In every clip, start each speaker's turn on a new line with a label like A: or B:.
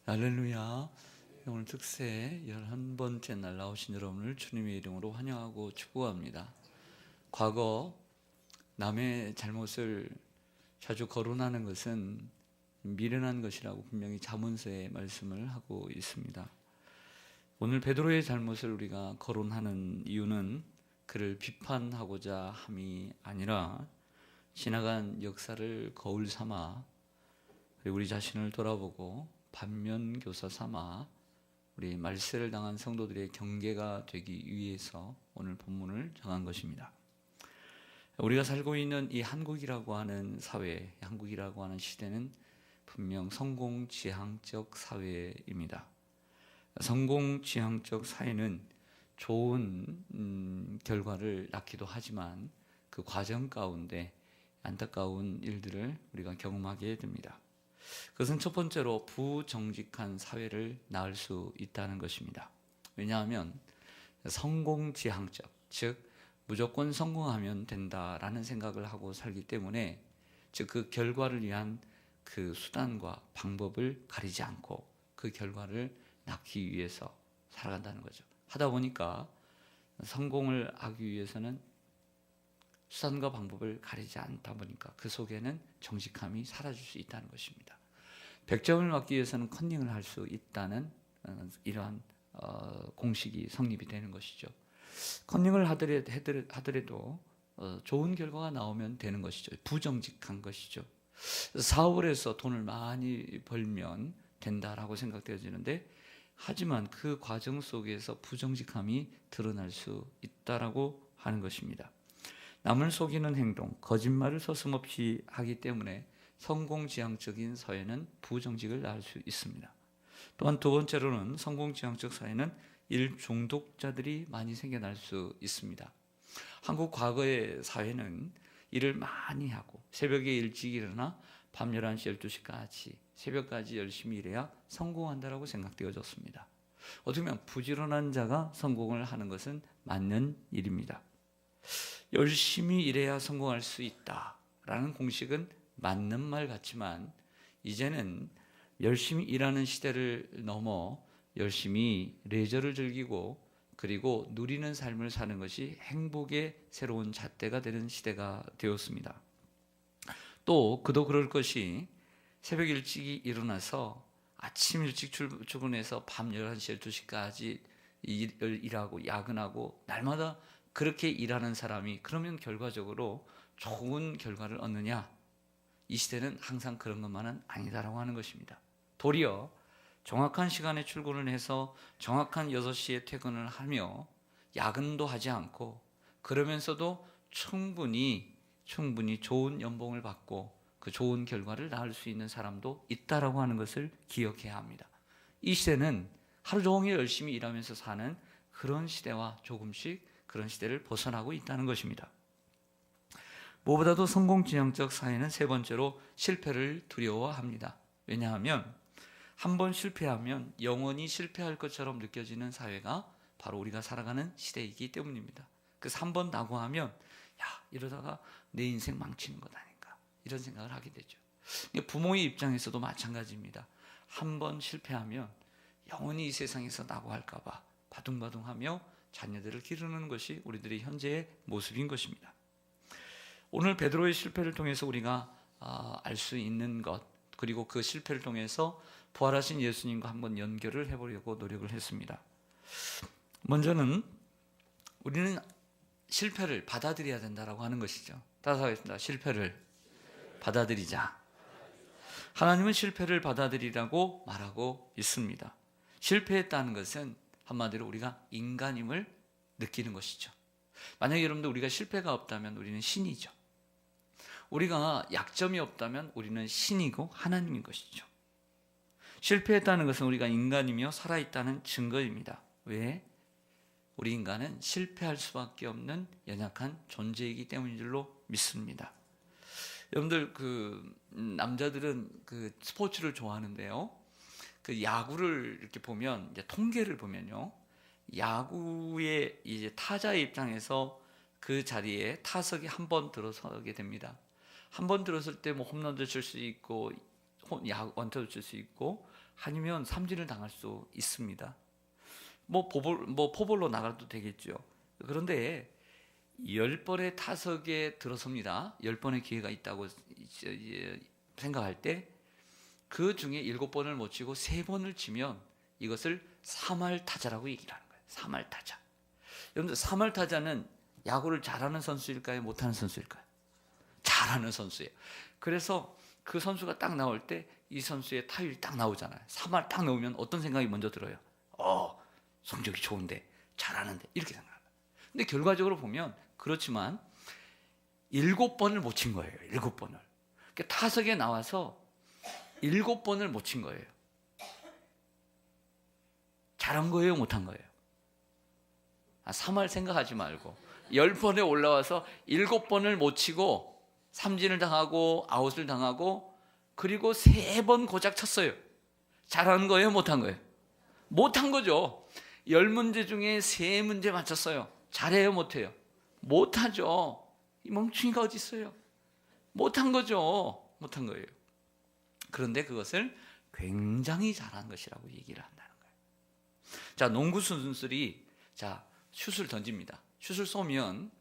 A: 할렐루야. 오늘 특세 11번째 날 나오신 여러분을 주님의 이름으로 환영하고 축복합니다. 과거 남의 잘못을 자주 거론하는 것은 미련한 것이라고 분명히 잠언서에 말씀을 하고 있습니다. 오늘 베드로의 잘못을 우리가 거론하는 이유는 그를 비판하고자 함이 아니라 지나간 역사를 거울 삼아 우리 자신을 돌아보고 반면교사 삼아 우리 말세를 당한 성도들의 경계가 되기 위해서 오늘 본문을 정한 것입니다. 우리가 살고 있는 이 한국이라고 하는 사회, 한국이라고 하는 시대는 분명 성공지향적 사회입니다. 성공지향적 사회는 좋은 결과를 낳기도 하지만 그 과정 가운데 안타까운 일들을 우리가 경험하게 됩니다. 그것은 첫 번째로 부정직한 사회를 낳을 수 있다는 것입니다. 왜냐하면 성공지향적, 즉 무조건 성공하면 된다라는 생각을 하고 살기 때문에, 즉 그 결과를 위한 그 수단과 방법을 가리지 않고 그 결과를 낳기 위해서 살아간다는 거죠. 하다 보니까 성공을 하기 위해서는 수단과 방법을 가리지 않다 보니까 그 속에는 정직함이 사라질 수 있다는 것입니다. 100점을 맞기 위해서는 컨닝을 할 수 있다는 이러한 공식이 성립이 되는 것이죠. 컨닝을 하더라도 좋은 결과가 나오면 되는 것이죠. 부정직한 것이죠. 사업을 해서 돈을 많이 벌면 된다라고 생각되어지는데, 하지만 그 과정 속에서 부정직함이 드러날 수 있다라고 하는 것입니다. 남을 속이는 행동, 거짓말을 서슴없이 하기 때문에 성공지향적인 사회는 부정직을 낳을 수 있습니다. 또한 두 번째로는 성공지향적 사회는 일 중독자들이 많이 생겨날 수 있습니다. 한국 과거의 사회는 일을 많이 하고 새벽에 일찍 일어나 밤 11시, 12시까지 새벽까지 열심히 일해야 성공한다라고 생각되어졌습니다. 어떻게 보면 부지런한 자가 성공을 하는 것은 맞는 일입니다. 열심히 일해야 성공할 수 있다라는 공식은 맞는 말 같지만, 이제는 열심히 일하는 시대를 넘어 열심히 레저를 즐기고 그리고 누리는 삶을 사는 것이 행복의 새로운 잣대가 되는 시대가 되었습니다. 또 그도 그럴 것이 새벽 일찍 일어나서 아침 일찍 출근해서 밤 11시, 12시까지 일하고 야근하고 날마다 그렇게 일하는 사람이 그러면 결과적으로 좋은 결과를 얻느냐? 이 시대는 항상 그런 것만은 아니다라고 하는 것입니다. 도리어 정확한 시간에 출근을 해서 정확한 6시에 퇴근을 하며 야근도 하지 않고 그러면서도 충분히 좋은 연봉을 받고 그 좋은 결과를 낳을 수 있는 사람도 있다라고 하는 것을 기억해야 합니다. 이 시대는 하루 종일 열심히 일하면서 사는 그런 시대와 조금씩 그런 시대를 벗어나고 있다는 것입니다. 무엇보다도 성공지향적 사회는 세 번째로 실패를 두려워합니다. 왜냐하면 한 번 실패하면 영원히 실패할 것처럼 느껴지는 사회가 바로 우리가 살아가는 시대이기 때문입니다. 그래서 한 번 낙오하면 이러다가 내 인생 망치는 것 아닌가, 이런 생각을 하게 되죠. 부모의 입장에서도 마찬가지입니다. 한 번 실패하면 영원히 이 세상에서 낙오할까 봐 바둥바둥하며 자녀들을 기르는 것이 우리들의 현재의 모습인 것입니다. 오늘 베드로의 실패를 통해서 우리가 알 수 있는 것, 그리고 그 실패를 통해서 부활하신 예수님과 한번 연결을 해보려고 노력을 했습니다. 먼저는 우리는 실패를 받아들여야 된다고 하는 것이죠. 따라서 하겠습니다. 실패를 받아들이자. 하나님은 실패를 받아들이라고 말하고 있습니다. 실패했다는 것은 한마디로 우리가 인간임을 느끼는 것이죠. 만약에 여러분들 우리가 실패가 없다면 우리는 신이죠. 우리가 약점이 없다면 우리는 신이고 하나님인 것이죠. 실패했다는 것은 우리가 인간이며 살아있다는 증거입니다. 왜? 우리 인간은 실패할 수밖에 없는 연약한 존재이기 때문인 줄로 믿습니다. 여러분들 남자들은 스포츠를 좋아하는데요. 그 야구를 이렇게 보면, 이제 통계를 보면요, 야구의 이제 타자의 입장에서 그 자리에 타석이 한 번 들어서게 됩니다. 한 번 들었을 때 뭐 홈런도 칠 수 있고 원타도 칠 수 있고 아니면 삼진을 당할 수 있습니다. 포볼로 나가도 되겠죠. 그런데 10번의 타석에 들어섭니다. 10번의 기회가 있다고 생각할 때 그 중에 7번을 못 치고 3번을 치면 이것을 3할 타자라고 얘기를 하는 거예요. 3할 타자. 여러분들 3할 타자는 야구를 잘하는 선수일까요? 못하는 선수일까요? 잘하는 선수예요. 그래서 그 선수가 딱 나올 때 이 선수의 타율이 딱 나오잖아요. 3할 딱 넣으면 어떤 생각이 먼저 들어요? 성적이 좋은데, 잘하는데, 이렇게 생각합니다. 근데 결과적으로 보면 그렇지만 7번을 못 친 거예요. 7번을. 그러니까 타석에 나와서 7번을 못 친 거예요. 잘한 거예요? 못한 거예요? 3할 생각하지 말고 10번에 올라와서 7번을 못 치고 삼진을 당하고 아웃을 당하고 그리고 3번 고작 쳤어요. 잘한 거예요? 못한 거예요? 못한 거죠. 10문제 중에 3문제 맞췄어요. 잘해요? 못해요? 못하죠. 이 멍충이가 어디 있어요? 못한 거죠. 못한 거예요. 그런데 그것을 굉장히 잘한 것이라고 얘기를 한다는 거예요. 자, 농구 선수들이 슛을 던집니다. 슛을 쏘면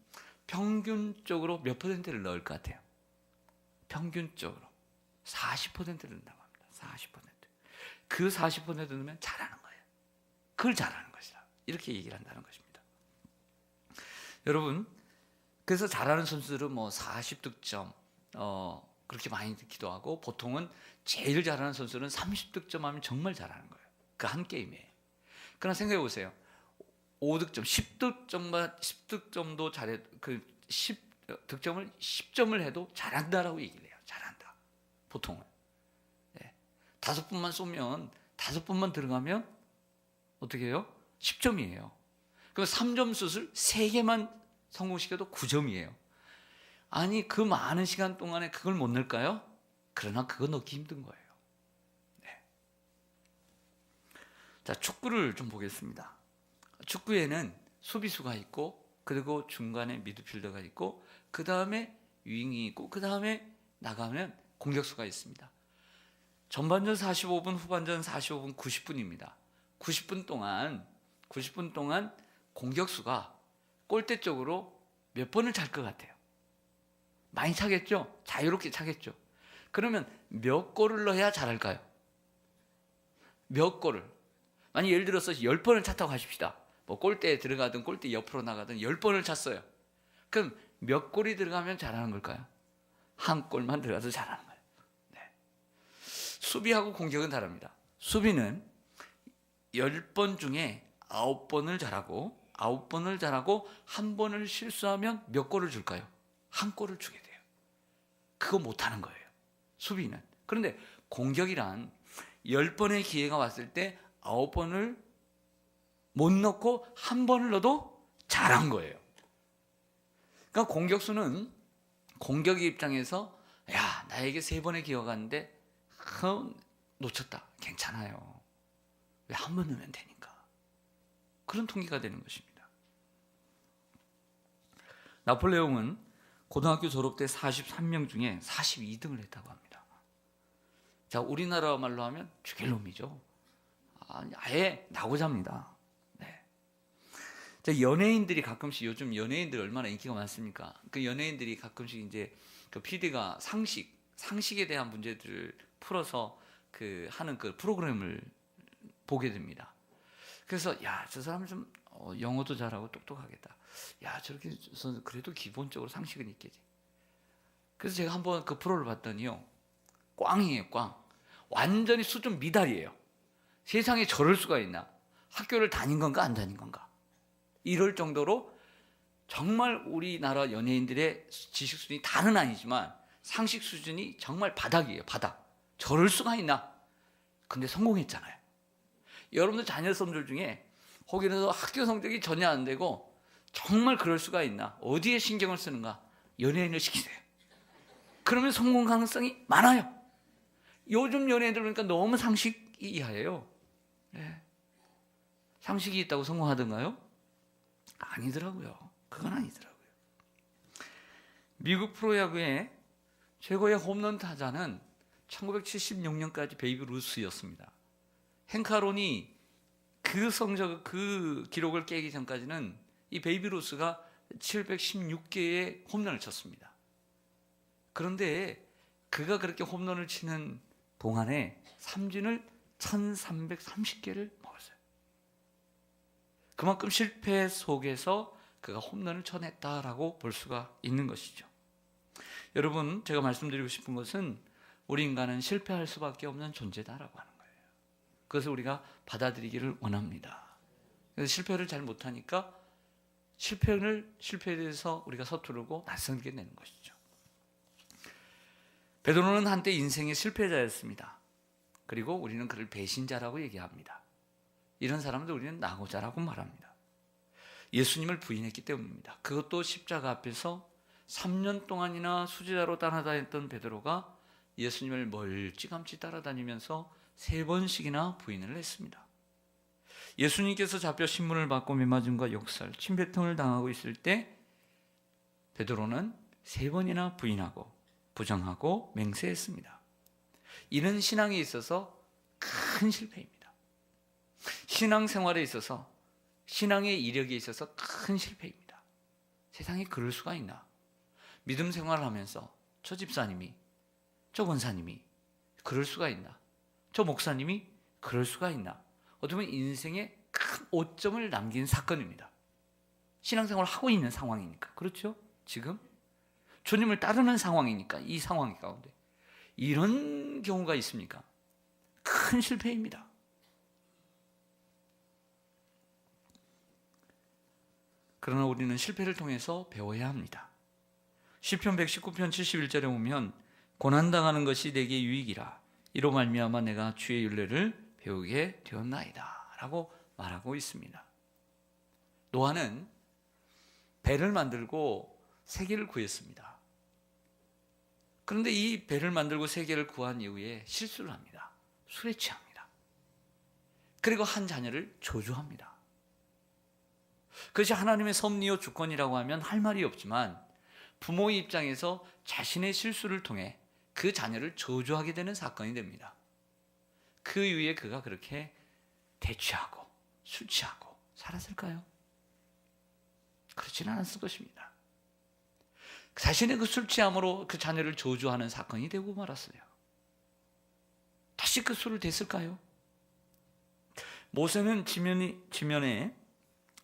A: 평균적으로 몇 퍼센트를 넣을 것 같아요? 평균적으로 40%를 넣는다고 합니다. 40%. 그 40% 넣으면 잘하는 거예요. 그걸 잘하는 것이다. 이렇게 얘기를 한다는 것입니다. 여러분, 그래서 잘하는 선수들은 40득점 그렇게 많이 넣기도 하고, 보통은 제일 잘하는 선수는 30득점 하면 정말 잘하는 거예요. 그 한 게임에. 그러나 생각해 보세요. 5득점, 10득점도 잘해, 10득점을 10점을 해도 잘한다라고 얘기를 해요. 잘한다. 보통은. 5번만 쏘면, 5번만 들어가면 어떻게 해요? 10점이에요. 그럼 3점 슛을 3개만 성공시켜도 9점이에요. 아니, 그 많은 시간 동안에 그걸 못 넣을까요? 그러나 그거 넣기 힘든 거예요. 자, 축구를 좀 보겠습니다. 축구에는 수비수가 있고, 그리고 중간에 미드필더가 있고, 그 다음에 윙이 있고, 그 다음에 나가면 공격수가 있습니다. 전반전 45분, 후반전 45분, 90분입니다. 90분 동안 공격수가 골대 쪽으로 몇 번을 찰 것 같아요? 많이 차겠죠? 자유롭게 차겠죠? 그러면 몇 골을 넣어야 잘할까요? 몇 골을? 만약 예를 들어서 10번을 찼다고 하십시다. 골대에 들어가든 골대 옆으로 나가든 10번을 찼어요. 그럼 몇 골이 들어가면 잘하는 걸까요? 한 골만 들어가도 잘하는 거예요. 수비하고 공격은 다릅니다. 수비는 10번 중에 9번을 잘하고 1 번을 실수하면 몇 골을 줄까요? 1골을 주게 돼요. 그거 못하는 거예요. 수비는. 그런데 공격이란 10번의 기회가 왔을 때 9번을 못 넣고 1번을 넣어도 잘한 거예요. 그러니까 공격수는 공격의 입장에서 나에게 3번의 기회가 왔는데 놓쳤다. 괜찮아요. 왜 1번 넣으면 되니까. 그런 통계가 되는 것입니다. 나폴레옹은 고등학교 졸업 때 43명 중에 42등을 했다고 합니다. 자, 우리나라 말로 하면 죽일 놈이죠. 아예 나고자입니다. 자, 연예인들이 가끔씩, 요즘 연예인들 얼마나 인기가 많습니까? 그 연예인들이 가끔씩 이제 그 PD가 상식에 대한 문제들을 풀어서 하는 그 프로그램을 보게 됩니다. 그래서 저 사람은 좀 영어도 잘하고 똑똑하겠다. 저렇게 해서 그래도 기본적으로 상식은 있겠지. 그래서 제가 한번 그 프로를 봤더니요, 꽝이에요, 꽝. 완전히 수준 미달이에요. 세상에 저럴 수가 있나? 학교를 다닌 건가 안 다닌 건가? 이럴 정도로 정말 우리나라 연예인들의 지식 수준이 다는 아니지만 상식 수준이 정말 바닥이에요, 바닥. 저럴 수가 있나? 근데 성공했잖아요. 여러분들 자녀분들 중에 거기서 학교 성적이 전혀 안 되고 정말 그럴 수가 있나? 어디에 신경을 쓰는가? 연예인을 시키세요. 그러면 성공 가능성이 많아요. 요즘 연예인들 보니까 너무 상식 이하예요. 상식이 있다고 성공하던가요? 아니더라고요. 그건 아니더라고요. 미국 프로야구의 최고의 홈런 타자는 1976년까지 베이브 루스였습니다. 행카론이 그 기록을 깨기 전까지는 이 베이비 루스가 716개의 홈런을 쳤습니다. 그런데 그가 그렇게 홈런을 치는 동안에 삼진을 1330개를 먹었어요. 그만큼 실패 속에서 그가 홈런을 쳐냈다라고 볼 수가 있는 것이죠. 여러분, 제가 말씀드리고 싶은 것은 우리 인간은 실패할 수밖에 없는 존재다라고 하는 거예요. 그것을 우리가 받아들이기를 원합니다. 그래서 실패를 잘 못하니까 실패에 대해서 우리가 서투르고 낯설게 되는 것이죠. 베드로는 한때 인생의 실패자였습니다. 그리고 우리는 그를 배신자라고 얘기합니다. 이런 사람들 우리는 낙오자라고 말합니다. 예수님을 부인했기 때문입니다. 그것도 십자가 앞에서 3년 동안이나 수제자로 따라다녔던 베드로가 예수님을 멀찌감치 따라다니면서 3번씩이나 부인을 했습니다. 예수님께서 잡혀 신문을 받고 매맞음과 욕설, 침뱉음을 당하고 있을 때 베드로는 3번이나 부인하고 부정하고 맹세했습니다. 이는 신앙에 있어서 큰 실패입니다. 신앙생활에 있어서, 신앙의 이력에 있어서 큰 실패입니다. 세상에 그럴 수가 있나? 믿음 생활을 하면서 저 집사님이, 저 권사님이 그럴 수가 있나? 저 목사님이 그럴 수가 있나? 어떻게 보면 인생에 큰 오점을 남긴 사건입니다. 신앙생활을 하고 있는 상황이니까. 그렇죠? 지금 주님을 따르는 상황이니까, 이 상황 가운데 이런 경우가 있습니까? 큰 실패입니다. 그러나 우리는 실패를 통해서 배워야 합니다. 시편 119편 71절에 보면 고난당하는 것이 내게 유익이라 이로 말미암아 내가 주의 율례를 배우게 되었나이다 라고 말하고 있습니다. 노아는 배를 만들고 세계를 구했습니다. 그런데 이 배를 만들고 세계를 구한 이후에 실수를 합니다. 술에 취합니다. 그리고 한 자녀를 저주합니다. 그것이 하나님의 섭리요 주권이라고 하면 할 말이 없지만 부모의 입장에서 자신의 실수를 통해 그 자녀를 저주하게 되는 사건이 됩니다. 그 이후에 그가 그렇게 대취하고 술 취하고 살았을까요? 그렇지는 않았을 것입니다. 자신의 그 술 취함으로 그 자녀를 저주하는 사건이 되고 말았어요. 다시 그 술을 댔을까요? 모세는 지면에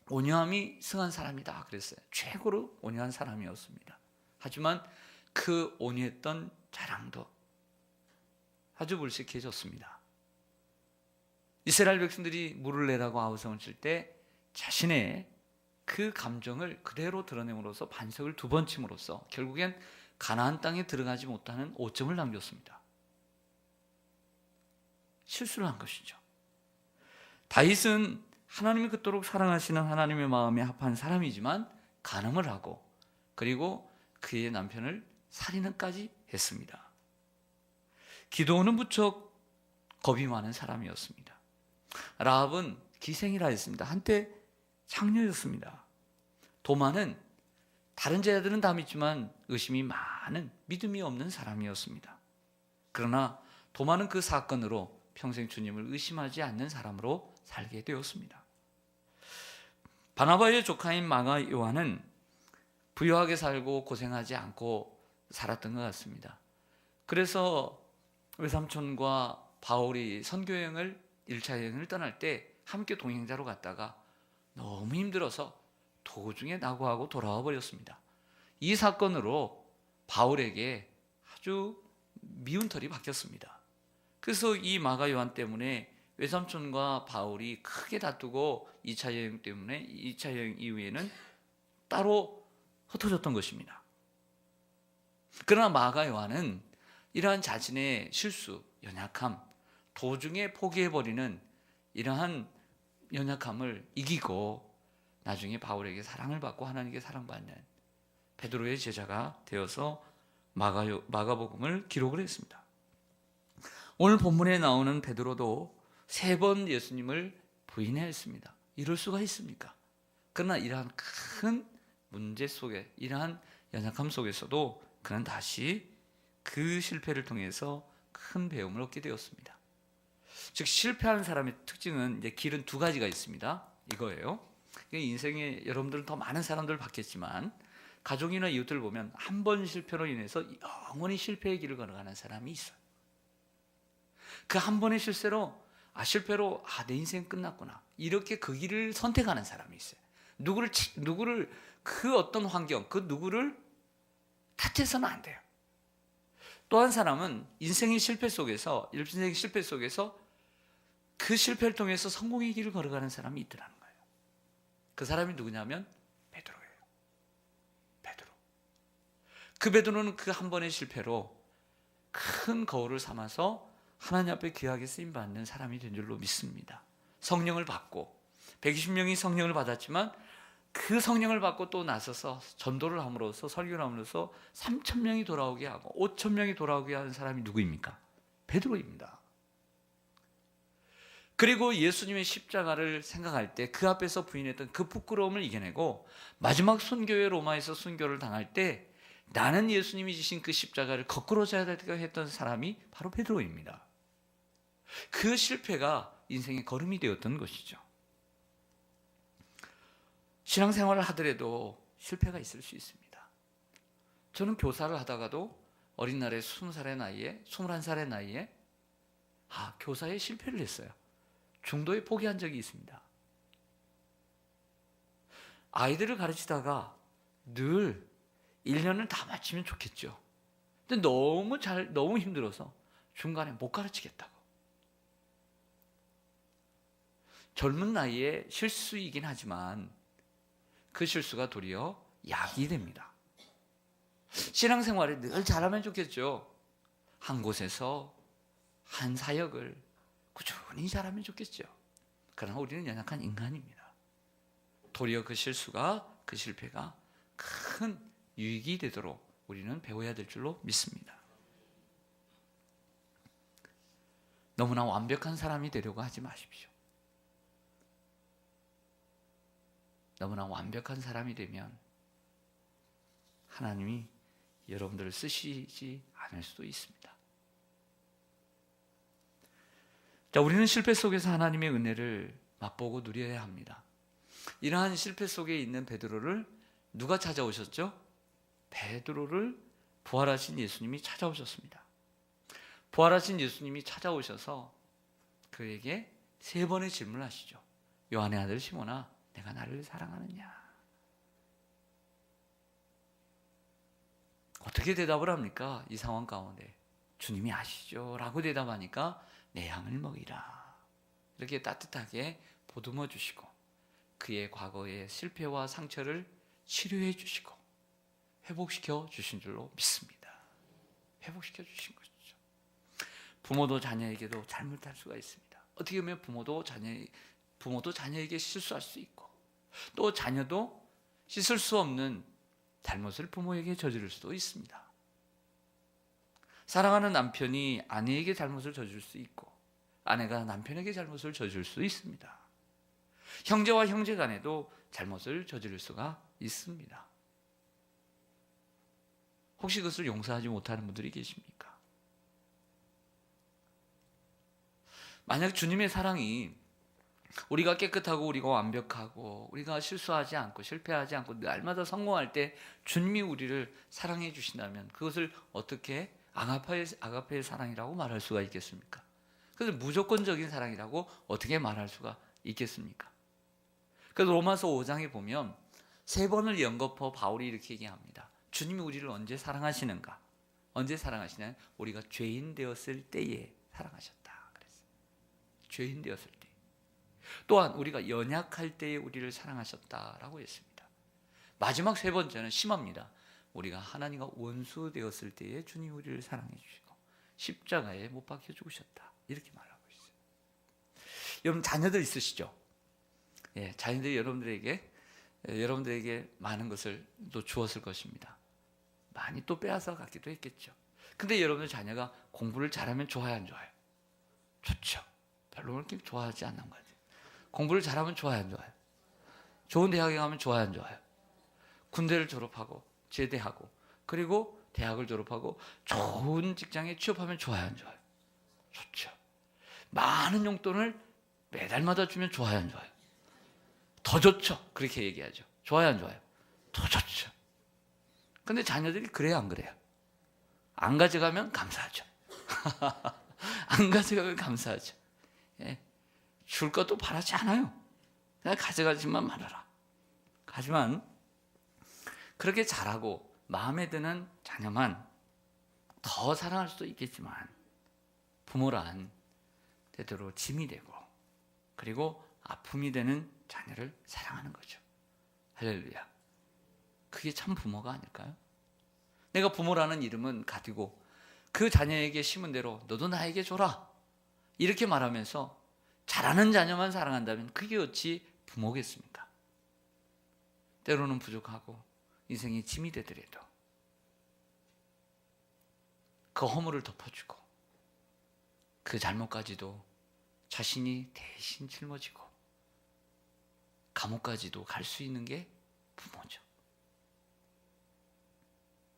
A: 온유함이 승한 사람이다 그랬어요. 최고로 온유한 사람이었습니다. 하지만 그 온유했던 자랑도 아주 불쌍해졌습니다. 이스라엘 백성들이 물을 내라고 아우성을 칠 때 자신의 그 감정을 그대로 드러냄으로써 반석을 2번 침으로써 결국엔 가나안 땅에 들어가지 못하는 오점을 남겼습니다. 실수를 한 것이죠. 다윗은 하나님이 그토록 사랑하시는 하나님의 마음에 합한 사람이지만 간음을 하고 그리고 그의 남편을 살인까지 했습니다. 기도는 무척 겁이 많은 사람이었습니다. 라합은 기생이라 했습니다. 한때 창녀였습니다. 도마는 다른 제자들은 다 믿지만 의심이 많은 믿음이 없는 사람이었습니다. 그러나 도마는 그 사건으로 평생 주님을 의심하지 않는 사람으로 살게 되었습니다. 바나바의 조카인 마가 요한은 부유하게 살고 고생하지 않고 살았던 것 같습니다. 그래서 외삼촌과 바울이 선교여행을 1차 여행을 떠날 때 함께 동행자로 갔다가 너무 힘들어서 도중에 낙오하고 돌아와 버렸습니다. 이 사건으로 바울에게 아주 미운 털이 박혔습니다. 그래서 이 마가 요한 때문에 외삼촌과 바울이 크게 다투고 2차 여행 때문에 2차 여행 이후에는 따로 흩어졌던 것입니다. 그러나 마가 요한은 이러한 자신의 실수, 연약함, 도중에 포기해버리는 이러한 연약함을 이기고 나중에 바울에게 사랑을 받고 하나님께 사랑받는 베드로의 제자가 되어서 마가복음을 기록을 했습니다. 오늘 본문에 나오는 베드로도 3번 예수님을 부인했습니다. 이럴 수가 있습니까? 그러나 이러한 큰 문제 속에, 이러한 연약함 속에서도 그는 다시 그 실패를 통해서 큰 배움을 얻게 되었습니다. 즉 실패하는 사람의 특징은 이제 길은 두 가지가 있습니다. 이거예요. 인생에 여러분들은 더 많은 사람들을 봤겠지만 가족이나 이웃들을 보면 한 번 실패로 인해서 영원히 실패의 길을 걸어가는 사람이 있어요. 그 한 번의 실패로 내 인생 끝났구나 이렇게 그 길을 선택하는 사람이 있어요. 누구를 그 어떤 환경 그 누구를 탓해서는 안 돼요. 또 한 사람은 인생의 실패 속에서 그 실패를 통해서 성공의 길을 걸어가는 사람이 있더라는 거예요. 그 사람이 누구냐면 베드로예요. 베드로. 그 베드로는 그 한 번의 실패로 큰 거울을 삼아서 하나님 앞에 귀하게 쓰임받는 사람이 된 줄로 믿습니다. 성령을 받고 120명이 성령을 받았지만 그 성령을 받고 또 나서서 전도를 함으로써 설교를 함으로써 3,000명이 돌아오게 하고 5,000명이 돌아오게 하는 사람이 누구입니까? 베드로입니다. 그리고 예수님의 십자가를 생각할 때 그 앞에서 부인했던 그 부끄러움을 이겨내고 마지막 순교의 로마에서 순교를 당할 때 나는 예수님이 지신 그 십자가를 거꾸로 져야 되겠다 했던 사람이 바로 베드로입니다. 그 실패가 인생의 걸음이 되었던 것이죠. 신앙생활을 하더라도 실패가 있을 수 있습니다. 저는 교사를 하다가도 어린 날에 21살의 나이에 교사에 실패를 했어요. 중도에 포기한 적이 있습니다. 아이들을 가르치다가 늘 1년을 다 마치면 좋겠죠. 근데 너무 힘들어서 중간에 못 가르치겠다고. 젊은 나이에 실수이긴 하지만 그 실수가 도리어 약이 됩니다. 신앙생활에 늘 잘하면 좋겠죠. 한 곳에서 한 사역을 꾸준히 잘하면 좋겠죠. 그러나 우리는 연약한 인간입니다. 도리어 그 실패가 큰 유익이 되도록 우리는 배워야 될 줄로 믿습니다. 너무나 완벽한 사람이 되려고 하지 마십시오. 너무나 완벽한 사람이 되면 하나님이 여러분들을 쓰시지 않을 수도 있습니다. 자, 우리는 실패 속에서 하나님의 은혜를 맛보고 누려야 합니다. 이러한 실패 속에 있는 베드로를 누가 찾아오셨죠? 베드로를 부활하신 예수님이 찾아오셨습니다. 부활하신 예수님이 찾아오셔서 그에게 3번의 질문을 하시죠. 요한의 아들 시몬아, 내가 나를 사랑하느냐? 어떻게 대답을 합니까? 이 상황 가운데 주님이 아시죠? 라고 대답하니까 내 양을 먹이라. 이렇게 따뜻하게 보듬어 주시고 그의 과거의 실패와 상처를 치료해 주시고 회복시켜 주신 줄로 믿습니다. 회복시켜 주신 것이죠. 부모도 자녀에게도 잘못할 수가 있습니다. 어떻게 보면 부모도 자녀에게 실수할 수 있고 또 자녀도 씻을 수 없는 잘못을 부모에게 저지를 수도 있습니다. 사랑하는 남편이 아내에게 잘못을 저질 수 있고 아내가 남편에게 잘못을 저질 수 있습니다. 형제와 형제 간에도 잘못을 저지를 수가 있습니다. 혹시 그것을 용서하지 못하는 분들이 계십니까? 만약 주님의 사랑이 우리가 깨끗하고 우리가 완벽하고 우리가 실수하지 않고 실패하지 않고 날마다 성공할 때 주님이 우리를 사랑해 주신다면 그것을 어떻게 아가페의 사랑이라고 말할 수가 있겠습니까? 그것을 무조건적인 사랑이라고 어떻게 말할 수가 있겠습니까? 그래서 로마서 5장에 보면 3번을 연거푸어 바울이 이렇게 얘기합니다. 주님이 우리를 언제 사랑하시는가? 언제 사랑하시냐면 우리가 죄인 되었을 때에 사랑하셨다 그랬어요. 죄인 되었을 때. 또한 우리가 연약할 때에 우리를 사랑하셨다라고 했습니다. 마지막 3번째는 심합니다. 우리가 하나님과 원수 되었을 때에 주님이 우리를 사랑해 주시고 십자가에 못 박혀 죽으셨다. 이렇게 말하고 있어요. 여러분 자녀들 있으시죠? 예, 자녀들이 여러분들에게 많은 것을 또 주었을 것입니다. 많이 또 빼앗아 갔기도 했겠죠. 근데 여러분들 자녀가 공부를 잘하면 좋아요, 안 좋아요? 좋죠. 별로 그렇게 좋아하지 않는 것 같아요. 공부를 잘하면 좋아요, 안 좋아요? 좋은 대학에 가면 좋아요, 안 좋아요? 군대를 졸업하고 제대하고 그리고 대학을 졸업하고 좋은 직장에 취업하면 좋아요, 안 좋아요? 좋죠. 많은 용돈을 매달마다 주면 좋아요, 안 좋아요? 더 좋죠. 그렇게 얘기하죠. 좋아요, 안 좋아요? 더 좋죠. 근데 자녀들이 그래요, 안 그래요? 안 가져가면 감사하죠. 안 가져가면 감사하죠. 예. 줄 것도 바라지 않아요. 그냥 가져가지만 말아라. 하지만 그렇게 잘하고 마음에 드는 자녀만 더 사랑할 수도 있겠지만 부모란 때때로 짐이 되고 그리고 아픔이 되는 자녀를 사랑하는 거죠. 할렐루야. 그게 참 부모가 아닐까요? 내가 부모라는 이름은 가지고 그 자녀에게 심은 대로 너도 나에게 줘라 이렇게 말하면서 잘하는 자녀만 사랑한다면 그게 어찌 부모겠습니까? 때로는 부족하고 인생이 짐이 되더라도 그 허물을 덮어주고 그 잘못까지도 자신이 대신 짊어지고 감옥까지도 갈 수 있는 게 부모죠.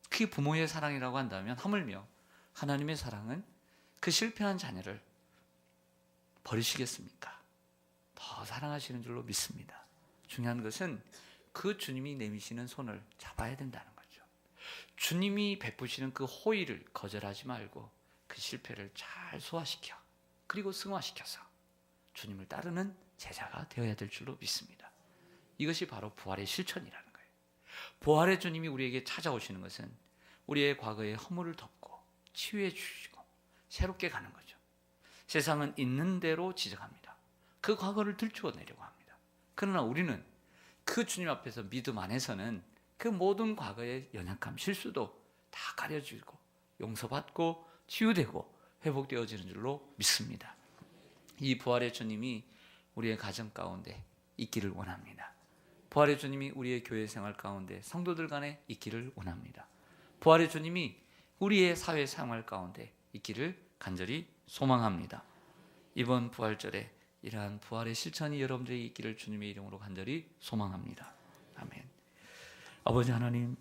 A: 그게 부모의 사랑이라고 한다면 하물며 하나님의 사랑은 그 실패한 자녀를 버리시겠습니까? 더 사랑하시는 줄로 믿습니다. 중요한 것은 그 주님이 내미시는 손을 잡아야 된다는 거죠. 주님이 베푸시는 그 호의를 거절하지 말고 그 실패를 잘 소화시켜 그리고 승화시켜서 주님을 따르는 제자가 되어야 될 줄로 믿습니다. 이것이 바로 부활의 실천이라는 거예요. 부활의 주님이 우리에게 찾아오시는 것은 우리의 과거의 허물을 덮고 치유해 주시고 새롭게 가는 거죠. 세상은 있는 대로 지적합니다. 그 과거를 들추어내려고 합니다. 그러나 우리는 그 주님 앞에서 믿음 안에서는 그 모든 과거의 연약함, 실수도 다 가려지고 용서받고 치유되고 회복되어지는 줄로 믿습니다. 이 부활의 주님이 우리의 가정 가운데 있기를 원합니다. 부활의 주님이 우리의 교회 생활 가운데 성도들 간에 있기를 원합니다. 부활의 주님이 우리의 사회 생활 가운데 있기를 간절히 소망합니다. 이번 부활절에 이러한 부활의 실천이 여러분들에게 있기를 주님의 이름으로 간절히 소망합니다. 아멘. 아버지 하나님,